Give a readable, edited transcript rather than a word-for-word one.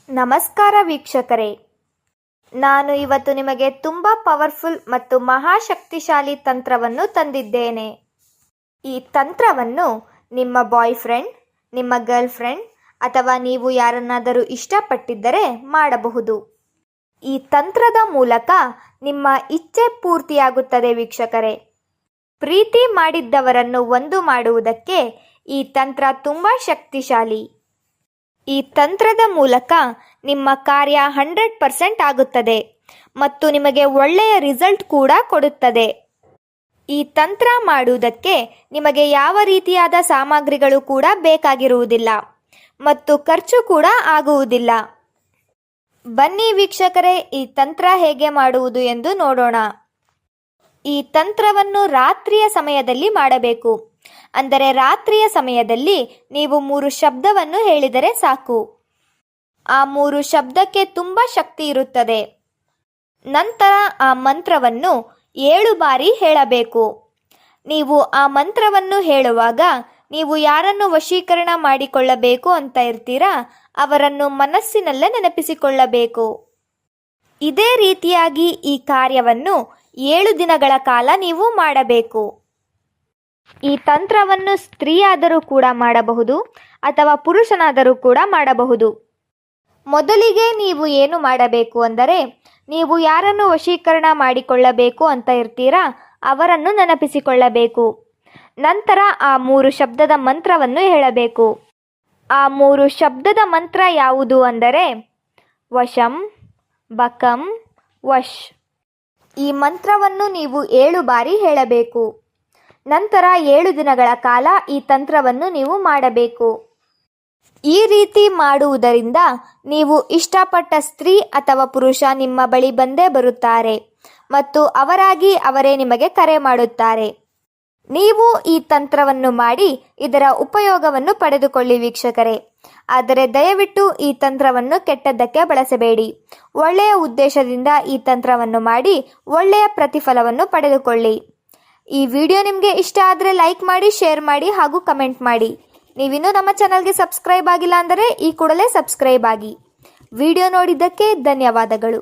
ನಮಸ್ಕಾರ ವೀಕ್ಷಕರೇ, ನಾನು ಇವತ್ತು ನಿಮಗೆ ತುಂಬ ಪವರ್ಫುಲ್ ಮತ್ತು ಮಹಾಶಕ್ತಿಶಾಲಿ ತಂತ್ರವನ್ನು ತಂದಿದ್ದೇನೆ. ಈ ತಂತ್ರವನ್ನು ನಿಮ್ಮ ಬಾಯ್ ಫ್ರೆಂಡ್, ನಿಮ್ಮ ಗರ್ಲ್ ಫ್ರೆಂಡ್ ಅಥವಾ ನೀವು ಯಾರನ್ನಾದರೂ ಇಷ್ಟಪಟ್ಟಿದ್ದರೆ ಮಾಡಬಹುದು. ಈ ತಂತ್ರದ ಮೂಲಕ ನಿಮ್ಮ ಇಚ್ಛೆ ಪೂರ್ತಿಯಾಗುತ್ತದೆ ವೀಕ್ಷಕರೇ. ಪ್ರೀತಿ ಮಾಡಿದ್ದವರನ್ನು ಒಂದು ಮಾಡುವುದಕ್ಕೆ ಈ ತಂತ್ರ ತುಂಬ ಶಕ್ತಿಶಾಲಿ. ಈ ತಂತ್ರದ ಮೂಲಕ ನಿಮ್ಮ ಕಾರ್ಯ 100% ಆಗುತ್ತದೆ ಮತ್ತು ನಿಮಗೆ ಒಳ್ಳೆಯ ರಿಸಲ್ಟ್ ಕೂಡ ಕೊಡುತ್ತದೆ. ಈ ತಂತ್ರ ಮಾಡುವುದಕ್ಕೆ ನಿಮಗೆ ಯಾವ ರೀತಿಯಾದ ಸಾಮಗ್ರಿಗಳು ಕೂಡ ಬೇಕಾಗಿರುವುದಿಲ್ಲ ಮತ್ತು ಖರ್ಚು ಕೂಡ ಆಗುವುದಿಲ್ಲ. ಬನ್ನಿ ವೀಕ್ಷಕರೇ, ಈ ತಂತ್ರ ಹೇಗೆ ಮಾಡುವುದು ಎಂದು ನೋಡೋಣ. ಈ ತಂತ್ರವನ್ನು ರಾತ್ರಿಯ ಸಮಯದಲ್ಲಿ ಮಾಡಬೇಕು. ಅಂದರೆ ರಾತ್ರಿಯ ಸಮಯದಲ್ಲಿ ನೀವು 3 ಶಬ್ದವನ್ನು ಹೇಳಿದರೆ ಸಾಕು. ಆ 3 ಶಬ್ದಕ್ಕೆ ತುಂಬ ಶಕ್ತಿ ಇರುತ್ತದೆ. ನಂತರ ಆ ಮಂತ್ರವನ್ನು 7 ಬಾರಿ ಹೇಳಬೇಕು. ನೀವು ಆ ಮಂತ್ರವನ್ನು ಹೇಳುವಾಗ ನೀವು ಯಾರನ್ನು ವಶೀಕರಣ ಮಾಡಿಕೊಳ್ಳಬೇಕು ಅಂತ ಇರ್ತೀರಾ ಅವರನ್ನು ಮನಸ್ಸಿನಲ್ಲೇ ನೆನಪಿಸಿಕೊಳ್ಳಬೇಕು. ಇದೇ ರೀತಿಯಾಗಿ ಈ ಕಾರ್ಯವನ್ನು 7 ದಿನಗಳ ಕಾಲ ನೀವು ಮಾಡಬೇಕು. ಈ ತಂತ್ರವನ್ನು ಸ್ತ್ರೀಯಾದರೂ ಕೂಡ ಮಾಡಬಹುದು ಅಥವಾ ಪುರುಷನಾದರೂ ಕೂಡ ಮಾಡಬಹುದು. ಮೊದಲಿಗೆ ನೀವು ಏನು ಮಾಡಬೇಕು ಅಂದರೆ, ನೀವು ಯಾರನ್ನು ವಶೀಕರಣ ಮಾಡಿಕೊಳ್ಳಬೇಕು ಅಂತ ಇರ್ತೀರಾ ಅವರನ್ನು ನೆನಪಿಸಿಕೊಳ್ಳಬೇಕು. ನಂತರ ಆ 3 ಶಬ್ದದ ಮಂತ್ರವನ್ನು ಹೇಳಬೇಕು. ಆ 3 ಶಬ್ದದ ಮಂತ್ರ ಯಾವುದು ಅಂದರೆ ವಶಂ, ಬಕಂ, ವಶ್. ಈ ಮಂತ್ರವನ್ನು ನೀವು 7 ಬಾರಿ ಹೇಳಬೇಕು. ನಂತರ 7 ದಿನಗಳ ಕಾಲ ಈ ತಂತ್ರವನ್ನು ನೀವು ಮಾಡಬೇಕು. ಈ ರೀತಿ ಮಾಡುವುದರಿಂದ ನೀವು ಇಷ್ಟಪಟ್ಟ ಸ್ತ್ರೀ ಅಥವಾ ಪುರುಷ ನಿಮ್ಮ ಬಳಿ ಬಂದೇ ಬರುತ್ತಾರೆ ಮತ್ತು ಅವರೇ ನಿಮಗೆ ಕರೆ ಮಾಡುತ್ತಾರೆ. ನೀವು ಈ ತಂತ್ರವನ್ನು ಮಾಡಿ ಇದರ ಉಪಯೋಗವನ್ನು ಪಡೆದುಕೊಳ್ಳಿ ವೀಕ್ಷಕರೇ. ಆದರೆ ದಯವಿಟ್ಟು ಈ ತಂತ್ರವನ್ನು ಕೆಟ್ಟದ್ದಕ್ಕೆ ಬಳಸಬೇಡಿ. ಒಳ್ಳೆಯ ಉದ್ದೇಶದಿಂದ ಈ ತಂತ್ರವನ್ನು ಮಾಡಿ ಒಳ್ಳೆಯ ಪ್ರತಿಫಲವನ್ನು ಪಡೆದುಕೊಳ್ಳಿ. ಈ ವಿಡಿಯೋ ನಿಮಗೆ ಇಷ್ಟ ಆದರೆ ಲೈಕ್ ಮಾಡಿ, ಶೇರ್ ಮಾಡಿ ಹಾಗೂ ಕಮೆಂಟ್ ಮಾಡಿ. ನೀವಿನ್ನೂ ನಮ್ಮ ಚಾನಲ್ಗೆ ಸಬ್ಸ್ಕ್ರೈಬ್ ಆಗಿಲ್ಲ ಅಂದರೆ ಈ ಕೂಡಲೇ ಸಬ್ಸ್ಕ್ರೈಬ್ ಆಗಿ. ವಿಡಿಯೋ ನೋಡಿದ್ದಕ್ಕೆ ಧನ್ಯವಾದಗಳು.